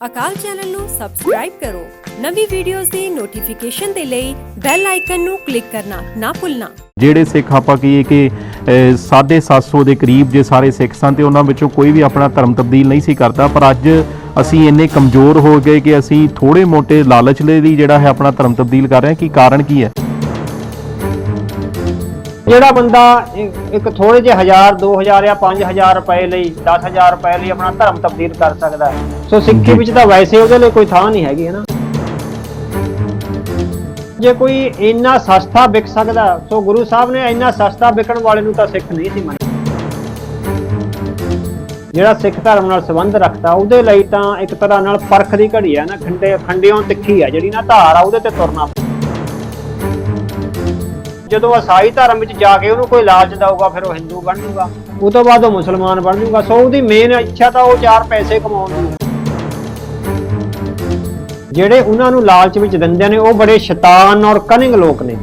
ਅਕਾਲ channel ਨੂੰ subscribe ਕਰੋ। ਨਵੀਂ ਵੀਡੀਓਜ਼ ਦੀ ਨੋਟੀਫਿਕੇਸ਼ਨ ਦੇ ਲਈ ਬੈਲ ਆਈਕਨ ਨੂੰ ਕਲਿੱਕ ਕਰਨਾ ਨਾ ਭੁੱਲਣਾ। ਜਿਹੜੇ ਸਿੱਖ ਆਪਾਂ ਕਹੀਏ ਕਿ 750 ਦੇ ਕਰੀਬ ਜੇ ਸਾਰੇ ਸਿੱਖ ਸਨ ਤੇ ਉਹਨਾਂ ਵਿੱਚੋਂ ਕੋਈ ਵੀ ਆਪਣਾ ਧਰਮ ਤਬਦੀਲ ਨਹੀਂ ਸੀ ਕਰਦਾ, ਪਰ ਅੱਜ ਅਸੀਂ ਇੰਨੇ ਕਮਜ਼ੋਰ ਹੋ ਗਏ ਕਿ ਅਸੀਂ ਥੋੜੇ ਮੋਟੇ ਲਾਲਚ ਲਈ ਜਿਹੜਾ ਹੈ ਆਪਣਾ ਧਰਮ ਤਬਦੀਲ ਕਰ ਰਹੇ ਹਾਂ। ਕੀ ਕਾਰਨ ਕੀ ਹੈ? ਜਿਹੜਾ ਬੰਦਾ ਇੱਕ ਥੋੜੇ ਜਿਹੇ 1000 2000 ਜਾਂ 5000 ਰੁਪਏ ਲਈ 10000 ਰੁਪਏ ਲਈ ਆਪਣਾ ਧਰਮ ਤਬਦੀਲ ਕਰ ਸਕਦਾ, ਸੋ ਸਿੱਖੀ ਵਿੱਚ ਤਾਂ ਵੈਸੇ ਉਹਦੇ ਲਈ ਕੋਈ ਥਾਂ ਨਹੀਂ ਹੈਗੀ, ਹੈ ਨਾ। ਜੇ ਕੋਈ ਇੰਨਾ ਸਸਤਾ ਵਿਕ ਸਕਦਾ, ਸੋ ਗੁਰੂ ਸਾਹਿਬ ਨੇ ਇੰਨਾ ਸਸਤਾ ਵਿਕਣ ਵਾਲੇ ਨੂੰ ਤਾਂ ਸਿੱਖ ਨਹੀਂ ਸੀ ਮੰਨਿਆ। ਜਿਹੜਾ ਸਿੱਖ ਧਰਮ ਨਾਲ ਸੰਬੰਧ ਰੱਖਦਾ ਉਹਦੇ ਲਈ ਤਾਂ ਇੱਕ ਤਰ੍ਹਾਂ ਨਾਲ ਪਰਖ ਦੀ ਘੜੀ ਹੈ ਨਾ, ਖੰਡਿਓਂ ਤਿੱਖੀ ਹੈ ਜਿਹੜੀ ਨਾ ਧਾਰ ਆ, ਉਹਦੇ ਤੇ ਤੁਰਨਾ। ਜਦੋਂ ਈਸਾਈ ਧਰਮ ਵਿੱਚ ਜਾ ਕੇ ਉਹਨੂੰ ਕੋਈ ਲਾਲਚ ਦਊਗਾ, ਫਿਰ ਉਹ ਹਿੰਦੂ ਬਣ ਜੂਗਾ, ਉਹ ਤੋਂ ਬਾਅਦ ਉਹ ਮੁਸਲਮਾਨ ਬਣ ਜੂਗਾ। ਸੋ ਉਹਦੀ ਮੇਨ ਇੱਛਾ ਤਾਂ ਉਹ 4 ਪੈਸੇ ਕਮਾਉਣ ਦੀ ਹੈ। ਜਿਹੜੇ ਉਹਨਾਂ ਨੂੰ ਲਾਲਚ ਵਿੱਚ ਦਿੰਦੇ ਨੇ ਉਹ ਬੜੇ ਸ਼ੈਤਾਨ ਔਰ ਕਨਿੰਗ ਲੋਕ ਨੇ।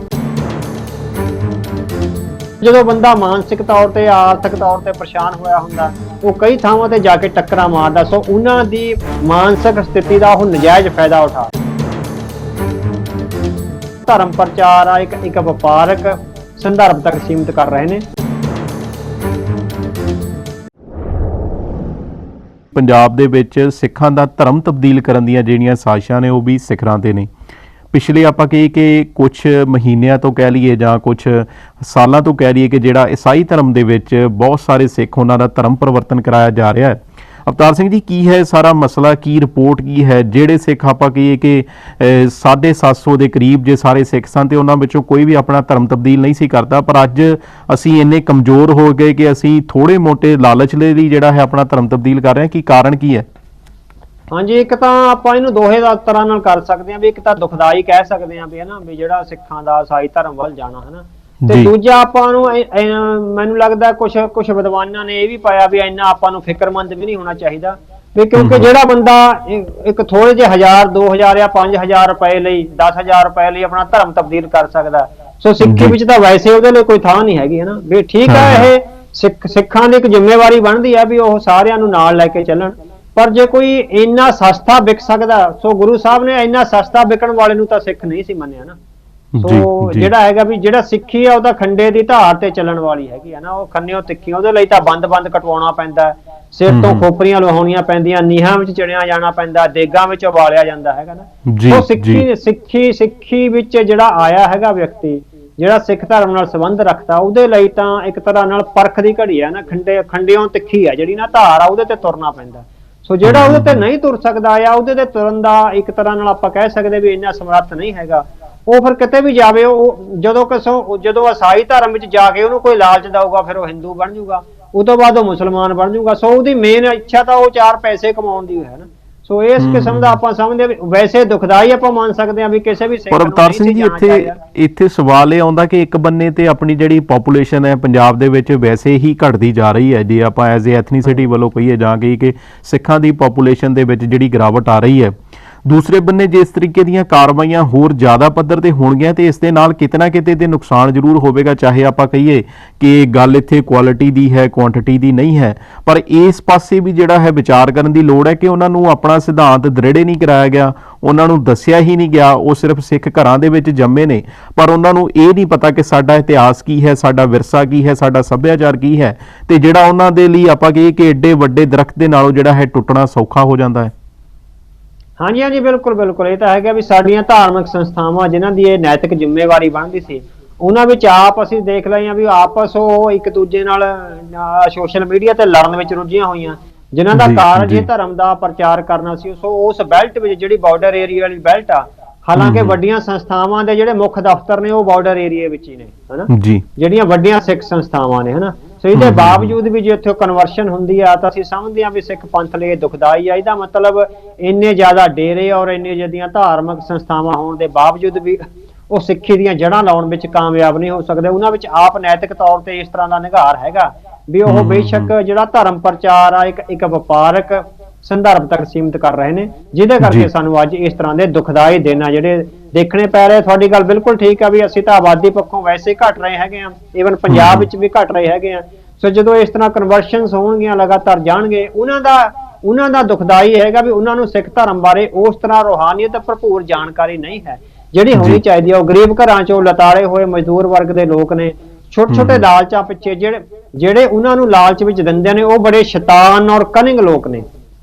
ਜਦੋਂ ਬੰਦਾ ਮਾਨਸਿਕ ਤੌਰ ਤੇ ਆਰਥਿਕ ਤੌਰ ਤੇ ਪਰੇਸ਼ਾਨ ਹੋਇਆ ਹੁੰਦਾ, ਉਹ ਕਈ ਥਾਵਾਂ ਤੇ ਜਾ ਕੇ ਟੱਕਰਾਂ ਮਾਰਦਾ, ਸੋ ਉਹਨਾਂ ਦੀ ਮਾਨਸਿਕ ਸਥਿਤੀ ਦਾ ਉਹ ਨਜਾਇਜ਼ ਫਾਇਦਾ ਉਠਾ। ਧਰਮ ਪ੍ਰਚਾਰ ਆ ਇੱਕ ਵਪਾਰਕ ਸੰਦਰਭ ਤੱਕ ਸੀਮਿਤ ਕਰ ਰਹੇ ਨੇ। ਪੰਜਾਬ ਦੇ ਵਿੱਚ ਸਿੱਖਾਂ ਦਾ ਧਰਮ ਤਬਦੀਲ ਕਰਨ ਦੀਆਂ ਜਿਹੜੀਆਂ ਸਾਜ਼ਿਸ਼ਾਂ ਨੇ ਉਹ ਵੀ ਸਿਖਰਾਂ ਤੇ ਨੇ। ਪਿਛਲੇ ਆਪਾਂ ਕਹੀਏ ਕਿ ਕੁਝ ਮਹੀਨਿਆਂ ਤੋਂ ਕਹਿ ਲਈਏ ਜਾਂ ਕੁਝ ਸਾਲਾਂ ਤੋਂ ਕਹਿ ਲਈਏ ਕਿ ਜਿਹੜਾ ਈਸਾਈ ਧਰਮ ਦੇ ਵਿੱਚ ਬਹੁਤ ਸਾਰੇ ਸਿੱਖ ਉਹਨਾਂ ਦਾ ਧਰਮ ਪਰਿਵਰਤਨ ਕਰਾਇਆ ਜਾ ਰਿਹਾ ਹੈ। ਅਵਤਾਰ ਸਿੰਘ ਜੀ, ਕੀ ਹੈ ਸਾਰਾ ਮਸਲਾ, ਕੀ ਰਿਪੋਰਟ ਕੀ ਹੈ? ਜਿਹੜੇ ਸਿੱਖ ਆਪਾਂ ਕਹੀਏ ਕਿ 750 ਦੇ ਕਰੀਬ ਜੇ ਸਾਰੇ ਸਿੱਖ ਸਨ ਤੇ ਉਹਨਾਂ ਵਿੱਚੋਂ ਕੋਈ ਵੀ ਆਪਣਾ ਧਰਮ ਤਬਦੀਲ ਨਹੀਂ ਸੀ ਕਰਦਾ, ਪਰ ਅੱਜ ਅਸੀਂ ਇੰਨੇ ਕਮਜ਼ੋਰ ਹੋ ਗਏ ਕਿ ਅਸੀਂ ਥੋੜੇ ਮੋਟੇ ਲਾਲਚ ਲਈ ਜਿਹੜਾ ਹੈ ਆਪਣਾ ਧਰਮ ਤਬਦੀਲ ਕਰ ਰਹੇ ਹਾਂ। ਕੀ ਕਾਰਨ ਕੀ ਹੈ? ਹਾਂਜੀ, ਇੱਕ ਤਾਂ ਆਪਾਂ ਇਹਨੂੰ ਦੋਹੇ ਤਰ੍ਹਾਂ ਨਾਲ ਕਰ ਸਕਦੇ ਹਾਂ ਵੀ ਇੱਕ ਤਾਂ ਦੁਖਦਾਈ ਕਹਿ ਸਕਦੇ ਹਾਂ ਵੀ, ਹੈ ਨਾ, ਵੀ ਜਿਹੜਾ ਸਿੱਖਾਂ ਦਾ ਈਸਾਈ ਧਰਮ ਵੱਲ ਜਾਣਾ, ਹੈ ਨਾ। ਤੇ ਦੂਜਾ ਆਪਾਂ ਨੂੰ ਮੈਨੂੰ ਲੱਗਦਾ ਕੁਝ ਵਿਦਵਾਨਾਂ ਨੇ ਇਹ ਵੀ ਪਾਇਆ ਵੀ ਇੰਨਾ ਆਪਾਂ ਨੂੰ ਫਿਕਰਮੰਦ ਵੀ ਨਹੀਂ ਹੋਣਾ ਚਾਹੀਦਾ ਵੀ, ਕਿਉਂਕਿ ਜਿਹੜਾ ਬੰਦਾ ਇੱਕ ਥੋੜੇ ਜਿਹੇ 1000 2000 ਜਾਂ 5000 ਰੁਪਏ ਲਈ 10000 ਰੁਪਏ ਲਈ ਆਪਣਾ ਧਰਮ ਤਬਦੀਲ ਕਰ ਸਕਦਾ, ਸੋ ਸਿੱਖੀ ਵਿੱਚ ਤਾਂ ਵੈਸੇ ਉਹਦੇ ਲਈ ਕੋਈ ਥਾਂ ਨਹੀਂ ਹੈਗੀ, ਹੈ ਨਾ। ਵੀ ਠੀਕ ਹੈ, ਇਹ ਸਿੱਖਾਂ ਦੀ ਇੱਕ ਜ਼ਿੰਮੇਵਾਰੀ ਬਣਦੀ ਹੈ ਵੀ ਉਹ ਸਾਰਿਆਂ ਨੂੰ ਨਾਲ ਲੈ ਕੇ ਚੱਲਣ, ਪਰ ਜੇ ਕੋਈ ਇੰਨਾ ਸਸਤਾ ਵਿਕ ਸਕਦਾ, ਸੋ ਗੁਰੂ ਸਾਹਿਬ ਨੇ ਇੰਨਾ ਸਸਤਾ ਵਿਕਣ ਵਾਲੇ ਨੂੰ ਤਾਂ ਸਿੱਖ ਨਹੀਂ ਸੀ ਮੰਨਿਆ ਨਾ। ਸੋ ਜਿਹੜਾ ਹੈਗਾ ਵੀ ਜਿਹੜਾ ਸਿੱਖੀ ਆ ਉਹ ਤਾਂ ਖੰਡੇ ਦੀ ਧਾਰ ਤੇ ਚੱਲਣ ਵਾਲੀ ਹੈਗੀ ਹੈ ਨਾ, ਉਹ ਖੰਨਿਓ ਤਿੱਖੀ। ਉਹਦੇ ਲਈ ਤਾਂ ਬੰਦ ਕਟਵਾਉਣਾ ਪੈਂਦਾ, ਸਿਰ ਤੋਂ ਖੋਪਰੀਆਂ ਲਵਾਉਣੀਆਂ ਪੈਂਦੀਆਂ, ਨੀਹਾਂ ਵਿੱਚ ਚਿਣਿਆ ਜਾਣਾ ਪੈਂਦਾ, ਦੇਗਾਂ ਵਿੱਚ ਉਬਾਲਿਆ ਜਾਂਦਾ ਹੈਗਾ ਨਾ। ਸੋ ਸਿੱਖੀ ਵਿੱਚ ਜਿਹੜਾ ਆਇਆ ਹੈਗਾ ਵਿਅਕਤੀ, ਜਿਹੜਾ ਸਿੱਖ ਧਰਮ ਨਾਲ ਸੰਬੰਧ ਰੱਖਦਾ, ਉਹਦੇ ਲਈ ਤਾਂ ਇੱਕ ਤਰ੍ਹਾਂ ਨਾਲ ਪਰਖ ਦੀ ਘੜੀ ਹੈ ਨਾ, ਖੰਡਿਓਂ ਤਿੱਖੀ ਹੈ ਜਿਹੜੀ ਨਾ ਧਾਰ ਆ, ਉਹਦੇ ਤੇ ਤੁਰਨਾ ਪੈਂਦਾ। ਸੋ ਜਿਹੜਾ ਉਹਦੇ ਤੇ ਨਹੀਂ ਤੁਰ ਸਕਦਾ ਆ, ਉਹਦੇ ਤੇ ਤੁਰਨ ਦਾ ਇੱਕ ਤਰ੍ਹਾਂ ਨਾਲ ਆਪਾਂ ਕਹਿ ਸਕਦੇ ਵੀ ਇੰਨਾ ਸਮਰੱਥ ਨਹੀਂ ਹੈਗਾ, ਉਹ ਫਿਰ ਕਿਤੇ ਵੀ ਜਾਵੇ, ਉਹ ਜਦੋਂ ਈਸਾਈ ਧਰਮ ਵਿੱਚ ਜਾ ਕੇ ਉਹਨੂੰ ਕੋਈ ਲਾਲਚ ਦਊਗਾ, ਫਿਰ ਉਹ ਹਿੰਦੂ ਬਣ ਜੂਗਾ, ਉਹ ਤੋਂ ਬਾਅਦ ਉਹ ਮੁਸਲਮਾਨ ਬਣ ਜੂਗਾ। ਸੋ ਉਹਦੀ ਮੇਨ ਇੱਛਾ ਤਾਂ ਉਹ 4 ਪੈਸੇ ਕਮਾਉਣ ਦੀ ਹੈ ਨਾ। ਸੋ ਇਸ ਕਿਸਮ ਦਾ ਆਪਾਂ ਸਮਝਦੇ ਆ ਵੀ ਵੈਸੇ ਦੁਖਦਾਈ ਆਪਾਂ ਮੰਨ ਸਕਦੇ ਆ ਵੀ ਕਿਸੇ ਵੀ ਸਿੱਖ ਨੂੰ ਅਵਤਾਰ ਸਿੰਘ ਜੀ, ਇੱਥੇ ਸਵਾਲ ਇਹ ਆਉਂਦਾ ਕਿ ਇੱਕ ਬੰਨੇ ਤੇ ਆਪਣੀ ਜਿਹੜੀ ਪੋਪੂਲੇਸ਼ਨ ਹੈ ਪੰਜਾਬ ਦੇ ਵਿੱਚ ਵੈਸੇ ਹੀ ਘਟਦੀ ਜਾ ਰਹੀ ਹੈ, ਜੇ ਆਪਾਂ ਐਜ਼ ਏ ਐਥਨੀਸਿਟੀ ਵੱਲੋਂ ਕਹੀਏ ਜਾਂ ਕਿ ਸਿੱਖਾਂ ਦੀ ਪੋਪੂਲੇਸ਼ਨ ਦੇ ਵਿੱਚ ਜਿਹੜੀ ਗਿਰਾਵਟ ਆ ਰਹੀ ਹੈ। ਦੂਸਰੇ ਬੰਨੇ ਜੇ ਇਸ ਤਰੀਕੇ ਦੀਆਂ ਕਾਰਵਾਈਆਂ ਹੋਰ ਜ਼ਿਆਦਾ ਪੱਧਰ ਤੇ ਹੋਣਗੀਆਂ ਤੇ ਇਸ ਦੇ ਨਾਲ ਕਿਤੇ ਨਾ ਕਿਤੇ ਤੇ ਨੁਕਸਾਨ ਜ਼ਰੂਰ ਹੋਵੇਗਾ, ਚਾਹੇ ਆਪਾਂ ਕਹੀਏ ਕਿ ਗੱਲ ਇੱਥੇ ਕੁਆਲਿਟੀ ਦੀ ਹੈ, ਕੁਆਂਟੀਟੀ ਦੀ ਨਹੀਂ ਹੈ। ਪਰ ਇਸ ਪਾਸੇ ਵੀ ਜਿਹੜਾ ਹੈ ਵਿਚਾਰ ਕਰਨ ਦੀ ਲੋੜ ਹੈ ਕਿ ਉਹਨਾਂ ਨੂੰ ਆਪਣਾ ਸਿਧਾਂਤ ਦ੍ਰਿੜ ਨਹੀਂ ਕਰਾਇਆ ਗਿਆ, ਉਹਨਾਂ ਨੂੰ ਦੱਸਿਆ ਹੀ ਨਹੀਂ ਗਿਆ। ਉਹ ਸਿਰਫ ਸਿੱਖ ਘਰਾਂ ਦੇ ਵਿੱਚ ਜੰਮੇ ਨੇ, ਪਰ ਉਹਨਾਂ ਨੂੰ ਇਹ ਨਹੀਂ ਪਤਾ ਕਿ ਸਾਡਾ ਇਤਿਹਾਸ ਕੀ ਹੈ, ਸਾਡਾ ਵਿਰਸਾ ਕੀ ਹੈ, ਸਾਡਾ ਸੱਭਿਆਚਾਰ ਕੀ ਹੈ, ਤੇ ਜਿਹੜਾ ਉਹਨਾਂ ਦੇ ਲਈ ਆਪਾਂ ਕਹੀਏ ਕਿ ਏਡੇ ਵੱਡੇ ਦਰਖਤ ਦੇ ਨਾਲੋਂ ਜਿਹੜਾ ਹੈ ਟੁੱਟਣਾ ਸੌਖਾ ਹੋ ਜਾਂਦਾ ਹੈ। ਹਾਂਜੀ, ਬਿਲਕੁਲ ਇਹ ਤਾਂ ਹੈਗਾ ਵੀ ਸਾਡੀਆਂ ਧਾਰਮਿਕ ਸੰਸਥਾਵਾਂ ਜਿਨ੍ਹਾਂ ਦੀ ਇਹ ਨੈਤਿਕ ਜ਼ਿੰਮੇਵਾਰੀ ਬਣਦੀ ਸੀ, ਉਹਨਾਂ ਵਿੱਚ ਆਪ ਅਸੀਂ ਦੇਖ ਲਏ ਆ ਵੀ ਆਪਸ ਉਹ ਇੱਕ ਦੂਜੇ ਨਾਲ ਸੋਸ਼ਲ ਮੀਡੀਆ ਤੇ ਲੜਨ ਵਿੱਚ ਰੁੱਝੀਆਂ ਹੋਈਆਂ, ਜਿਨ੍ਹਾਂ ਦਾ ਕਾਰਜ ਇਹ ਧਰਮ ਦਾ ਪ੍ਰਚਾਰ ਕਰਨਾ ਸੀ। ਸੋ ਉਸ ਬੈਲਟ ਵਿੱਚ ਜਿਹੜੀ ਬਾਰਡਰ ਏਰੀਆ ਵਾਲੀ ਬੈਲਟ ਆ, ਹਾਲਾਂਕਿ ਵੱਡੀਆਂ ਸੰਸਥਾਵਾਂ ਦੇ ਜਿਹੜੇ ਮੁੱਖ ਦਫ਼ਤਰ ਨੇ ਉਹ ਬਾਰਡਰ ਏਰੀਆ ਵਿੱਚ ਹੀ ਨੇ, ਹਨਾ, ਜਿਹੜੀਆਂ ਵੱਡੀਆਂ ਸਿੱਖ ਸੰਸਥਾਵਾਂ ਨੇ, ਹਨਾ। ਸੋ ਇਹਦੇ ਬਾਵਜੂਦ ਵੀ ਜੇ ਉੱਥੇ ਕਨਵਰਸ਼ਨ ਹੁੰਦੀ ਆ ਤਾਂ ਅਸੀਂ ਸਮਝਦੇ ਹਾਂ ਵੀ ਸਿੱਖ ਪੰਥ ਲਈ ਦੁਖਦਾਈ ਆ। ਇਹਦਾ ਮਤਲਬ ਇੰਨੇ ਜ਼ਿਆਦਾ ਡੇਰੇ ਔਰ ਇੰਨੇ ਜ਼ਿਆਦੀਆਂ ਧਾਰਮਿਕ ਸੰਸਥਾਵਾਂ ਹੋਣ ਦੇ ਬਾਵਜੂਦ ਵੀ ਉਹ ਸਿੱਖੀ ਦੀਆਂ ਜੜ੍ਹਾਂ ਲਾਉਣ ਵਿੱਚ ਕਾਮਯਾਬ ਨਹੀਂ ਹੋ ਸਕਦੇ। ਉਹਨਾਂ ਵਿੱਚ ਆਪ ਨੈਤਿਕ ਤੌਰ ਤੇ ਇਸ ਤਰ੍ਹਾਂ ਦਾ ਨਿਘਾਰ ਹੈਗਾ ਵੀ ਉਹ ਬੇਸ਼ੱਕ ਜਿਹੜਾ ਧਰਮ ਪ੍ਰਚਾਰ ਆ ਇੱਕ ਵਪਾਰਕ ਸੰਦਰਭ ਤੱਕ ਸੀਮਿਤ ਕਰ ਰਹੇ ਨੇ, ਜਿਹਦੇ ਕਰਕੇ ਸਾਨੂੰ ਅੱਜ ਇਸ ਤਰ੍ਹਾਂ ਦੇ ਦੁਖਦਾਈ ਦਿਨ ਆ ਜਿਹੜੇ ਦੇਖਣੇ ਪੈ ਰਹੇ। ਤੁਹਾਡੀ ਗੱਲ ਬਿਲਕੁਲ ਠੀਕ ਆ ਵੀ ਅਸੀਂ ਤਾਂ ਆਬਾਦੀ ਪੱਖੋਂ ਵੈਸੇ ਘਟ ਰਹੇ ਹੈਗੇ ਆ, ਈਵਨ ਪੰਜਾਬ ਵਿੱਚ ਵੀ ਘਟ ਰਹੇ ਹੈਗੇ ਆ। ਸੋ ਜਦੋਂ ਇਸ ਤਰ੍ਹਾਂ ਕਨਵਰਸ਼ਨਸ ਹੋਣਗੀਆਂ, ਲਗਾਤਾਰ ਜਾਣਗੇ, ਉਹਨਾਂ ਦਾ ਦੁਖਦਾਈ ਹੈਗਾ ਵੀ ਉਹਨਾਂ ਨੂੰ ਸਿੱਖ ਧਰਮ ਬਾਰੇ ਉਸ ਤਰ੍ਹਾਂ ਰੂਹਾਨੀਅਤ ਭਰਪੂਰ ਜਾਣਕਾਰੀ ਨਹੀਂ ਹੈ ਜਿਹੜੀ ਹੋਣੀ ਚਾਹੀਦੀ ਹੈ। ਉਹ ਗਰੀਬ ਘਰਾਂ ਚੋਂ ਲਤਾੜੇ ਹੋਏ ਮਜ਼ਦੂਰ ਵਰਗ ਦੇ ਲੋਕ ਨੇ, ਛੋਟੇ ਛੋਟੇ ਲਾਲਚਾਂ ਪਿੱਛੇ ਜਿਹੜੇ ਉਹਨਾਂ ਨੂੰ ਲਾਲਚ ਵਿੱਚ ਦਿੰਦੇ ਨੇ, ਉਹ ਬੜੇ ਸ਼ੈਤਾਨ ਔਰ ਕਨਿੰਗ ਲੋਕ ਨੇ,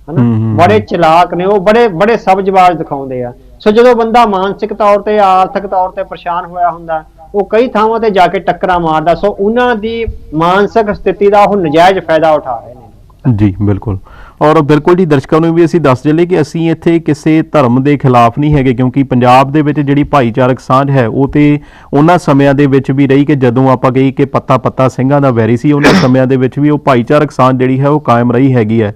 ਹਨਾ, ਬੜੇ ਚਲਾਕ ਨੇ, ਉਹ ਬੜੇ ਸਬਜ਼ਬਾਜ਼ ਦਿਖਾਉਂਦੇ ਆ। ਸੋ ਜਦੋਂ ਬੰਦਾ ਮਾਨਸਿਕ ਤੌਰ ਤੇ ਆਰਥਿਕ ਤੌਰ ਤੇ ਪਰੇਸ਼ਾਨ ਹੋਇਆ ਹੁੰਦਾ, ਉਹ ਕਈ ਥਾਵਾਂ ਤੇ ਜਾ ਕੇ ਟੱਕਰਾਂ ਮਾਰਦਾ। ਸੋ ਉਹਨਾਂ ਦੀ ਮਾਨਸਿਕ ਸਥਿਤੀ ਦਾ ਉਹ ਨਜਾਇਜ਼ ਫਾਇਦਾ ਉਠਾ ਰਹੇ ਨੇ। ਜੀ ਬਿਲਕੁਲ, ਔਰ ਬਿਲਕੁਲ ਜੀ ਦਰਸ਼ਕਾਂ ਨੂੰ ਵੀ ਅਸੀਂ ਦੱਸ ਚੱਲੇ ਕਿ ਅਸੀਂ ਇੱਥੇ ਕਿਸੇ ਧਰਮ ਦੇ ਖਿਲਾਫ ਨਹੀਂ ਹੈਗੇ, ਕਿਉਂਕਿ ਪੰਜਾਬ ਦੇ ਵਿੱਚ ਜਿਹੜੀ ਭਾਈਚਾਰਕ ਸਾਂਝ ਹੈ ਉਹ ਤੇ ਉਹਨਾਂ ਸਮਿਆਂ ਦੇ ਵਿੱਚ ਵੀ ਰਹੀ ਕਿ ਜਦੋਂ ਆਪਾਂ ਕਹੀ ਕਿ ਪੱਤਾ ਸਿੰਘਾਂ ਦਾ ਵੈਰੀ ਸੀ, ਉਹਨਾਂ ਸਮਿਆਂ ਦੇ ਵਿੱਚ ਵੀ ਉਹ ਭਾਈਚਾਰਕ ਸਾਂਝ ਜਿਹੜੀ ਹੈ ਉਹ ਕਾਇਮ ਰਹੀ ਹੈਗੀ ਹੈ।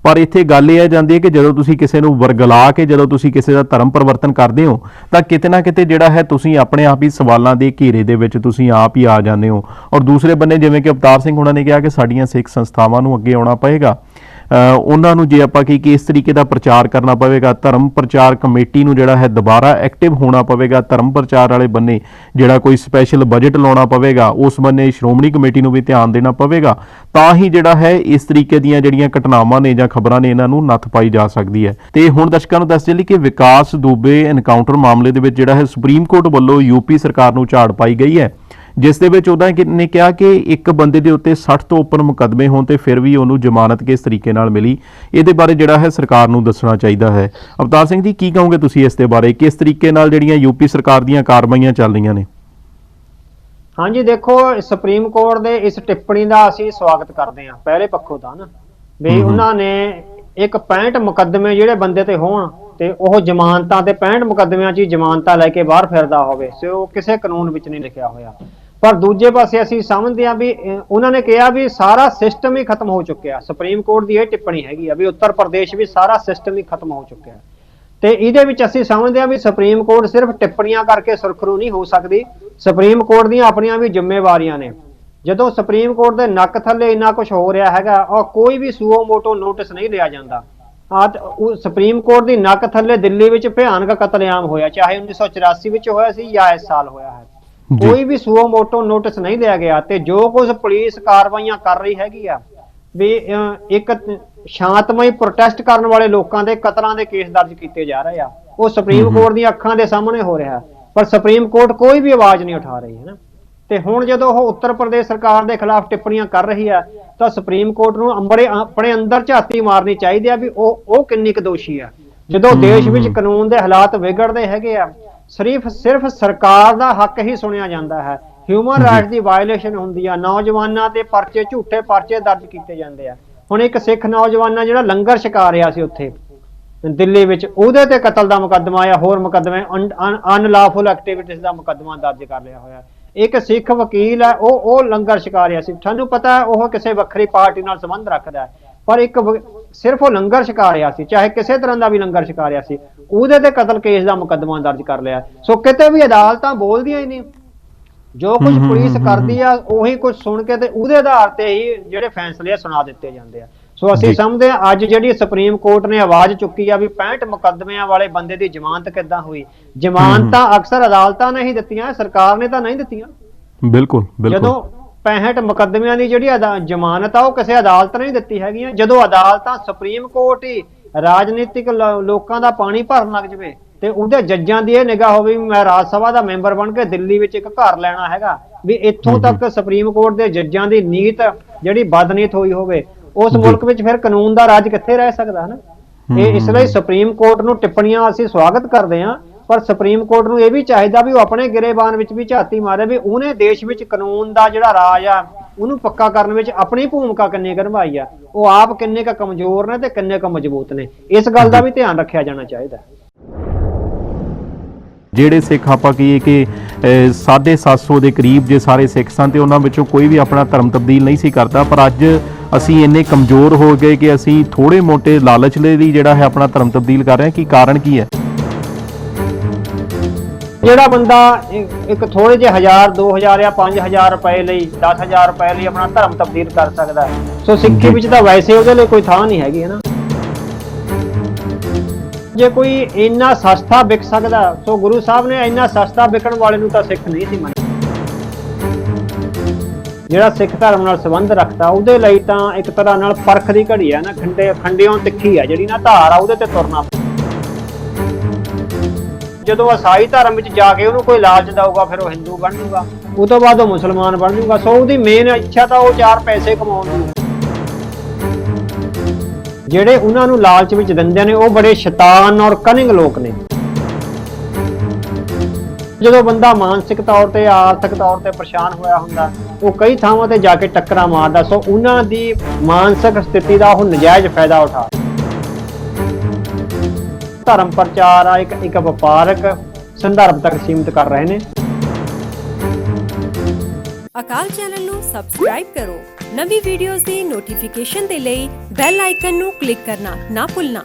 ਪਰ ਇੱਥੇ ਗੱਲ ਇਹ ਆ ਜਾਂਦੀ ਹੈ ਕਿ ਜਦੋਂ ਤੁਸੀਂ ਕਿਸੇ ਨੂੰ ਵਰਗਲਾ ਕੇ ਜਦੋਂ ਤੁਸੀਂ ਕਿਸੇ ਦਾ ਧਰਮ ਪਰਿਵਰਤਨ ਕਰਦੇ ਹੋ ਤਾਂ ਕਿਤੇ ਨਾ ਕਿਤੇ ਜਿਹੜਾ ਹੈ ਤੁਸੀਂ ਆਪਣੇ ਆਪ ਹੀ ਸਵਾਲਾਂ ਦੇ ਘੇਰੇ ਦੇ ਵਿੱਚ ਤੁਸੀਂ ਆਪ ਹੀ ਆ ਜਾਂਦੇ ਹੋ। ਔਰ ਦੂਸਰੇ ਬੰਨੇ ਜਿਵੇਂ ਕਿ ਅਵਤਾਰ ਸਿੰਘ ਉਹਨਾਂ ਨੇ ਕਿਹਾ ਕਿ ਸਾਡੀਆਂ ਸਿੱਖ ਸੰਸਥਾਵਾਂ ਨੂੰ ਅੱਗੇ ਆਉਣਾ ਪਏਗਾ, ਉਹਨਾਂ ਨੂੰ ਜੇ ਆਪਾਂ ਕਿ ਇਸ ਤਰੀਕੇ ਦਾ ਪ੍ਰਚਾਰ ਕਰਨਾ ਪਵੇਗਾ, ਧਰਮ ਪ੍ਰਚਾਰ ਕਮੇਟੀ ਨੂੰ ਜਿਹੜਾ ਹੈ ਦੁਬਾਰਾ ਐਕਟਿਵ ਹੋਣਾ ਪਵੇਗਾ, ਧਰਮ ਪ੍ਰਚਾਰ ਵਾਲੇ ਬੰਨੇ ਜਿਹੜਾ ਕੋਈ ਸਪੈਸ਼ਲ ਬਜਟ ਲਾਉਣਾ ਪਵੇਗਾ, ਉਸ ਬੰਨੇ ਸ਼੍ਰੋਮਣੀ ਕਮੇਟੀ ਨੂੰ ਵੀ ਧਿਆਨ ਦੇਣਾ ਪਵੇਗਾ, ਤਾਂ ਹੀ ਜਿਹੜਾ ਹੈ ਇਸ ਤਰੀਕੇ ਦੀਆਂ ਜਿਹੜੀਆਂ ਘਟਨਾਵਾਂ ਨੇ ਜਾਂ ਖਬਰਾਂ ਨੇ ਇਹਨਾਂ ਨੂੰ ਨੱਥ ਪਾਈ ਜਾ ਸਕਦੀ ਹੈ। ਤੇ ਹੁਣ ਦਰਸ਼ਕਾਂ ਨੂੰ ਦੱਸ ਚੱਲੀ ਕਿ ਵਿਕਾਸ ਦੁਬੇ ਐਨਕਾਊਂਟਰ ਮਾਮਲੇ ਦੇ ਵਿੱਚ ਜਿਹੜਾ ਹੈ ਸੁਪਰੀਮ ਕੋਰਟ ਵੱਲੋਂ ਯੂਪੀ ਸਰਕਾਰ ਨੂੰ ਝਾੜ ਪਾਈ ਗਈ ਹੈ, ਜਿਸ ਦੇ ਵਿੱਚ ਉਹਦਾ ਨੇ ਕਿਹਾ ਕਿ ਇੱਕ ਬੰਦੇ ਦੇ ਉੱਤੇ 60 ਤੋਂ ਉੱਪਰ ਮੁਕੱਦਮੇ ਹੋਣ ਤੇ ਫਿਰ ਵੀ ਉਹਨੂੰ ਜ਼ਮਾਨਤ ਕਿਸ ਤਰੀਕੇ ਨਾਲ ਮਿਲੀ, ਇਹਦੇ ਬਾਰੇ ਜਿਹੜਾ ਹੈ ਸਰਕਾਰ ਨੂੰ ਦੱਸਣਾ ਚਾਹੀਦਾ ਹੈ। ਅਵਤਾਰ ਸਿੰਘ ਜੀ, ਕੀ ਕਹੋਗੇ ਤੁਸੀਂ ਇਸ ਦੇ ਬਾਰੇ, ਕਿਸ ਤਰੀਕੇ ਨਾਲ ਜਿਹੜੀਆਂ ਯੂਪੀ ਸਰਕਾਰ ਦੀਆਂ ਕਾਰਵਾਈਆਂ ਚੱਲ ਰਹੀਆਂ ਨੇ? ਹਾਂਜੀ, ਦੇਖੋ ਸੁਪਰੀਮ ਕੋਰਟ ਦੇ ਇਸ ਟਿੱਪਣੀ ਦਾ ਅਸੀਂ ਸਵਾਗਤ ਕਰਦੇ ਹਾਂ ਪਹਿਲੇ ਪੱਖੋਂ ਤਾਂ ਨਾ, ਵੀ ਉਹਨਾਂ ਨੇ ਇੱਕ 65 ਮੁਕੱਦਮੇ ਜਿਹੜੇ ਬੰਦੇ ਤੇ ਹੋਣ ਤੇ ਉਹ ਜ਼ਮਾਨਤਾਂ ਤੇ 65 ਮੁਕੱਦਮਿਆਂ 'ਚ ਹੀ ਜ਼ਮਾਨਤਾਂ ਲੈ ਕੇ ਬਾਹਰ ਫਿਰਦਾ ਹੋਵੇ, ਸੋ ਕਿਸੇ ਕਾਨੂੰਨ ਵਿੱਚ ਨਹੀਂ ਲਿਖਿਆ ਹੋਇਆ। ਪਰ ਦੂਜੇ ਪਾਸੇ ਅਸੀਂ ਸਮਝਦੇ ਹਾਂ ਵੀ ਉਹਨਾਂ ਨੇ ਕਿਹਾ ਵੀ ਸਾਰਾ ਸਿਸਟਮ ਹੀ ਖਤਮ ਹੋ ਚੁੱਕਿਆ। ਸੁਪਰੀਮ ਕੋਰਟ ਦੀ ਇਹ ਟਿੱਪਣੀ ਹੈਗੀ ਆ ਵੀ ਉੱਤਰ ਪ੍ਰਦੇਸ਼ ਵਿੱਚ ਸਾਰਾ ਸਿਸਟਮ ਹੀ ਖਤਮ ਹੋ ਚੁੱਕਿਆ, ਤੇ ਇਹਦੇ ਵਿੱਚ ਅਸੀਂ ਸਮਝਦੇ ਹਾਂ ਵੀ ਸੁਪਰੀਮ ਕੋਰਟ ਸਿਰਫ ਟਿੱਪਣੀਆਂ ਕਰਕੇ ਸੁਰਖਰੂ ਨਹੀਂ ਹੋ ਸਕਦੀ। ਸੁਪਰੀਮ ਕੋਰਟ ਦੀਆਂ ਆਪਣੀਆਂ ਵੀ ਜ਼ਿੰਮੇਵਾਰੀਆਂ ਨੇ। ਜਦੋਂ ਸੁਪਰੀਮ ਕੋਰਟ ਦੇ ਨੱਕ ਥੱਲੇ ਇੰਨਾ ਕੁਝ ਹੋ ਰਿਹਾ ਹੈਗਾ ਔਰ ਕੋਈ ਵੀ ਸੂਓ ਮੋਟੋ ਨੋਟਿਸ ਨਹੀਂ ਲਿਆ ਜਾਂਦਾ। ਸੁਪਰੀਮ ਕੋਰਟ ਦੀ ਨੱਕ ਥੱਲੇ ਦਿੱਲੀ ਵਿੱਚ ਭਿਆਨਕ ਕਤਲੇਆਮ ਹੋਇਆ, ਚਾਹੇ 1984 ਵਿੱਚ ਹੋਇਆ ਸੀ ਜਾਂ ਇਸ ਸਾਲ ਹੋਇਆ ਹੈ, ਕੋਈ ਵੀ ਸੂਓ ਮੋਟੋ ਨੋਟਿਸ ਨਹੀਂ ਲਿਆ ਗਿਆ। ਤੇ ਜੋ ਕੁਝ ਪੁਲਿਸ ਕਾਰਵਾਈਆਂ ਕਰ ਰਹੀ ਹੈਗੀ ਆ ਵੀ ਇੱਕ ਸ਼ਾਂਤਮਈ ਪ੍ਰੋਟੈਸਟ ਕਰਨ ਵਾਲੇ ਲੋਕਾਂ ਦੇ ਕਤਲਾਂ ਦੇ ਕੇਸ ਦਰਜ ਕੀਤੇ ਜਾ ਰਹੇ ਆ, ਉਹ ਸੁਪਰੀਮ ਕੋਰਟ ਦੀਆਂ ਅੱਖਾਂ ਦੇ ਸਾਹਮਣੇ ਹੋ ਰਿਹਾ, ਪਰ ਸੁਪਰੀਮ ਕੋਰਟ ਕੋਈ ਵੀ ਆਵਾਜ਼ ਨਹੀਂ ਉਠਾ ਰਹੀ ਹੈ ਨਾ। ਤੇ ਹੁਣ ਜਦੋਂ ਉਹ ਉੱਤਰ ਪ੍ਰਦੇਸ਼ ਸਰਕਾਰ ਦੇ ਖਿਲਾਫ ਟਿੱਪਣੀਆਂ ਕਰ ਰਹੀ ਹੈ ਤਾਂ ਸੁਪਰੀਮ ਕੋਰਟ ਨੂੰ ਆਪਣੇ ਅੰਦਰ ਝਾਤੀ ਮਾਰਨੀ ਚਾਹੀਦੀ ਆ ਵੀ ਉਹ ਕਿੰਨੀ ਕੁ ਦੋਸ਼ੀ ਆ। ਜਦੋਂ ਦੇਸ਼ ਵਿੱਚ ਕਾਨੂੰਨ ਦੇ ਹਾਲਾਤ ਵਿਗੜਦੇ ਹੈਗੇ ਆ, ਸਿਰਫ ਸਰਕਾਰ ਦਾ ਹੱਕ ਹੀ ਸੁਣਿਆ ਜਾਂਦਾ ਹੈ, ਹਿਊਮਨ ਰਾਈਟਸ ਦੀ ਵਾਇਲੇਸ਼ਨ ਹੁੰਦੀ ਆ, ਨੌਜਵਾਨਾਂ ਤੇ ਪਰਚੇ, ਝੂਠੇ ਪਰਚੇ ਦਰਜ ਕੀਤੇ ਜਾਂਦੇ ਆ। ਹੁਣ ਇੱਕ ਸਿੱਖ ਨੌਜਵਾਨ ਜਿਹੜਾ ਲੰਗਰ ਛਕਾ ਰਿਹਾ ਸੀ ਉੱਥੇ ਦਿੱਲੀ ਵਿੱਚ, ਉਹਦੇ ਤੇ ਕਤਲ ਦਾ ਮੁਕੱਦਮਾ ਆਇਆ, ਹੋਰ ਮੁਕੱਦਮੇ ਅਨਲਾਫੁਲ ਐਕਟੀਵਿਟੀਜ਼ ਦਾ ਮੁਕੱਦਮਾ ਦਰਜ ਕਰ ਲਿਆ ਹੋਇਆ। ਇੱਕ ਸਿੱਖ ਵਕੀਲ ਹੈ, ਉਹ ਲੰਗਰ ਛਕਾ ਰਿਹਾ ਸੀ, ਤੁਹਾਨੂੰ ਪਤਾ ਉਹ ਕਿਸੇ ਵੱਖਰੀ ਪਾਰਟੀ ਨਾਲ ਸੰਬੰਧ ਰੱਖਦਾ ਹੈ, ਪਰ ਸਿਰਫ ਉਹ ਲੰਗਰ ਛਕਾ ਰਿਹਾ ਸੀ, ਚਾਹੇ ਕਿਸੇ ਤਰ੍ਹਾਂ ਦਾ ਵੀ ਲੰਗਰ ਛਕਾ ਰਿਹਾ ਸੀ, ਉਹਦੇ ਤੇ ਕਤਲ ਕੇਸ ਦਾ ਮੁਕੱਦਮਾ ਦਰਜ ਕਰ ਲਿਆ। ਸੋ ਕਿਤੇ ਵੀ ਅਦਾਲਤਾਂ ਬੋਲਦੀਆਂ ਹੀ ਨਹੀਂ, ਜੋ ਕੁਝ ਪੁਲਿਸ ਕਰਦੀ ਆ ਉਹੀ ਕੁਝ ਸੁਣ ਕੇ ਤੇ ਉਹਦੇ ਆਧਾਰ ਤੇ ਹੀ ਜਿਹੜੇ ਫੈਸਲੇ ਸੁਣਾ ਦਿੱਤੇ ਜਾਂਦੇ ਆ। ਸੋ ਅਸੀਂ ਸਮਝਦੇ ਹਾਂ ਅੱਜ ਜਿਹੜੀ ਸੁਪਰੀਮ ਕੋਰਟ ਨੇ ਆਵਾਜ਼ ਚੁੱਕੀ ਆ ਵੀ 65 ਮੁਕੱਦਮਿਆਂ ਵਾਲੇ ਬੰਦੇ ਦੀ ਜ਼ਮਾਨਤ ਕਿੱਦਾਂ ਹੋਈ। ਜ਼ਮਾਨਤਾਂ ਅਕਸਰ ਅਦਾਲਤਾਂ ਨੇ ਹੀ ਦਿੱਤੀਆਂ, ਸਰਕਾਰ ਨੇ ਤਾਂ ਨਹੀਂ ਦਿੱਤੀਆਂ। ਬਿਲਕੁਲ ਬਿਲਕੁਲ। ਜਦੋਂ 65 ਮੁਕੱਦਮਿਆਂ ਦੀ ਜਿਹੜੀ ਜ਼ਮਾਨਤ ਆ ਉਹ ਕਿਸੇ ਅਦਾਲਤ ਨੇ ਨਹੀਂ ਦਿੱਤੀ ਹੈਗੀਆਂ। ਜਦੋਂ ਅਦਾਲਤਾਂ ਸੁਪਰੀਮ ਕੋਰਟ ਹੀ ਰਾਜਨੀਤਿਕ ਲੋਕਾਂ ਦਾ ਪਾਣੀ ਭਰਨ ਲੱਗ ਜਵੇ ਤੇ ਉਹਦੇ ਜੱਜਾਂ ਦੀ ਇਹ ਨਿਗਾਹ ਹੋਵੇ ਵੀ ਮੈਂ ਰਾਜ ਸਭਾ ਦਾ ਮੈਂਬਰ ਬਣ ਕੇ ਦਿੱਲੀ ਵਿੱਚ ਇੱਕ ਘਰ ਲੈਣਾ ਹੈਗਾ, ਵੀ ਇੱਥੋਂ ਤੱਕ ਸੁਪਰੀਮ ਕੋਰਟ ਦੇ ਜੱਜਾਂ ਦੀ ਨੀਤ ਜਿਹੜੀ ਬਦਨੀਤ ਹੋਈ ਹੋਵੇ, ਉਸ ਮੁਲਕ ਵਿੱਚ ਫਿਰ ਕਾਨੂੰਨ ਦਾ ਰਾਜ ਕਿੱਥੇ ਰਹਿ ਸਕਦਾ ਹੈ। ਇਹ ਇਸ ਲਈ ਸੁਪਰੀਮ ਕੋਰਟ ਨੂੰ ਟਿੱਪਣੀਆਂ ਅਸੀਂ ਸਵਾਗਤ ਕਰਦੇ ਹਾਂ, ਪਰ ਸੁਪਰੀਮ ਕੋਰਟ ਨੂੰ ਇਹ ਵੀ ਚਾਹੀਦਾ ਵੀ ਉਹ ਆਪਣੇ ਗਿਰੇਬਾਨ ਵਿੱਚ ਵੀ ਝਾਤੀ ਮਾਰੇ ਵੀ ਉਹਨੇ ਦੇਸ਼ ਵਿੱਚ ਕਾਨੂੰਨ ਦਾ ਜਿਹੜਾ ਰਾਜ ਆ ਉਹਨੂੰ ਪੱਕਾ ਕਰਨ ਵਿੱਚ ਆਪਣੀ ਭੂਮਿਕਾ ਕਿੰਨੀ ਕੁ ਨਿਭਾਈ ਆ, ਉਹ ਆਪ ਕਿੰਨੇ ਕੁ ਕਮਜ਼ੋਰ ਨੇ ਤੇ ਕਿੰਨੇ ਕੁ ਮਜ਼ਬੂਤ ਨੇ, ਇਸ ਗੱਲ ਦਾ ਵੀ ਧਿਆਨ ਰੱਖਿਆ ਜਾਣਾ ਚਾਹੀਦਾ। ਜਿਹੜੇ ਸਿੱਖ ਆਪਾਂ ਕਹੀਏ ਕਿ 750 ਦੇ ਕਰੀਬ ਜੇ ਸਾਰੇ ਸਿੱਖ ਸਨ ਤੇ ਉਹਨਾਂ ਵਿੱਚੋਂ ਕੋਈ ਵੀ ਆਪਣਾ ਧਰਮ ਤਬਦੀਲ ਨਹੀਂ ਸੀ ਕਰਦਾ, ਪਰ ਅੱਜ ਅਸੀਂ ਇੰਨੇ ਕਮਜ਼ੋਰ ਹੋ ਗਏ ਕਿ ਅਸੀਂ ਥੋੜੇ ਮੋਟੇ ਲਾਲਚ ਲਈ ਜਿਹੜਾ ਹੈ ਆਪਣਾ ਧਰਮ ਤਬਦੀਲ ਕਰ ਰਹੇ ਹਾਂ। ਕੀ ਕਾਰਨ ਕੀ ਹੈ? ਜਿਹੜਾ ਬੰਦਾ ਇੱਕ ਥੋੜੇ ਜਿਹੇ 1000 2000 ਜਾਂ 5000 ਰੁਪਏ ਲਈ 10000 ਰੁਪਏ ਲਈ ਆਪਣਾ ਧਰਮ ਤਬਦੀਲ ਕਰ ਸਕਦਾ ਹੈ, ਸੋ ਸਿੱਖੀ ਵਿੱਚ ਤਾਂ ਵੈਸੇ ਉਹਦੇ ਲਈ ਕੋਈ ਥਾਂ ਨਹੀਂ ਹੈਗੀ ਹੈ ਨਾ। ਜੇ ਕੋਈ ਇੰਨਾ ਸਸਤਾ ਵਿਕ ਸਕਦਾ, ਸੋ ਗੁਰੂ ਸਾਹਿਬ ਨੇ ਇੰਨਾ ਸਸਤਾ ਵਿਕਣ ਵਾਲੇ ਨੂੰ ਤਾਂ ਸਿੱਖ ਨਹੀਂ ਸੀ ਮੰਨਿਆ। ਜਿਹੜਾ ਸਿੱਖ ਧਰਮ ਨਾਲ ਸੰਬੰਧ ਰੱਖਦਾ ਉਹਦੇ ਲਈ ਤਾਂ ਇੱਕ ਤਰ੍ਹਾਂ ਨਾਲ ਪਰਖ ਦੀ ਘੜੀ ਹੈ ਨਾ, ਖੰਡਿਓਂ ਤਿੱਖੀ ਹੈ ਜਿਹੜੀ ਨਾ ਧਾਰ ਆ, ਉਹਦੇ ਤੇ ਤੁਰਨਾ। ਜਦੋਂ ਈਸਾਈ ਧਰਮ ਵਿੱਚ ਜਾ ਕੇ ਉਹਨੂੰ ਕੋਈ ਲਾਲਚ ਦਊਗਾ ਫਿਰ ਉਹ ਹਿੰਦੂ ਬਣ ਜੂਗਾ, ਉਹ ਤੋਂ ਬਾਅਦ ਉਹ ਮੁਸਲਮਾਨ ਬਣ ਜੂਗਾ। ਸੋ ਉਹਦੀ ਮੇਨ ਇੱਛਾ ਤਾਂ ਉਹ 4 ਪੈਸੇ ਕਮਾਉਣ ਦੀ। ਜਿਹੜੇ ਉਹਨਾਂ ਨੂੰ ਲਾਲਚ ਵਿੱਚ ਦਿੰਦੇ ਨੇ ਉਹ ਬੜੇ ਸ਼ੈਤਾਨ ਔਰ ਕਨਿੰਗ ਲੋਕ ਨੇ। ਜਦੋਂ ਬੰਦਾ ਮਾਨਸਿਕ ਤੌਰ ਤੇ ਆਰਥਿਕ ਤੌਰ ਤੇ ਪਰੇਸ਼ਾਨ ਹੋਇਆ ਹੁੰਦਾ, ਉਹ ਕਈ ਥਾਵਾਂ ਤੇ ਜਾ ਕੇ ਟੱਕਰਾਂ ਮਾਰਦਾ। ਸੋ ਉਹਨਾਂ ਦੀ ਮਾਨਸਿਕ ਸਥਿਤੀ ਦਾ ਉਹ ਨਜਾਇਜ਼ ਫਾਇਦਾ ਉਠਾ। ਧਰਮ ਪ੍ਰਚਾਰ ਆ ਇੱਕ ਵਪਾਰਕ ਸੰਦਰਭ ਤੱਕ ਸੀਮਿਤ ਕਰ ਰਹੇ ਨੇ। ਅਕਾਲ ਚੈਨਲ ਨੂੰ ਸਬਸਕ੍ਰਾਈਬ ਕਰੋ। ਨਵੀਂ ਵੀਡੀਓਜ਼ ਦੀ ਨੋਟੀਫਿਕੇਸ਼ਨ ਦੇ ਲਈ ਬੈਲ ਆਈਕਨ ਨੂੰ ਕਲਿੱਕ ਕਰਨਾ ਨਾ ਭੁੱਲਣਾ।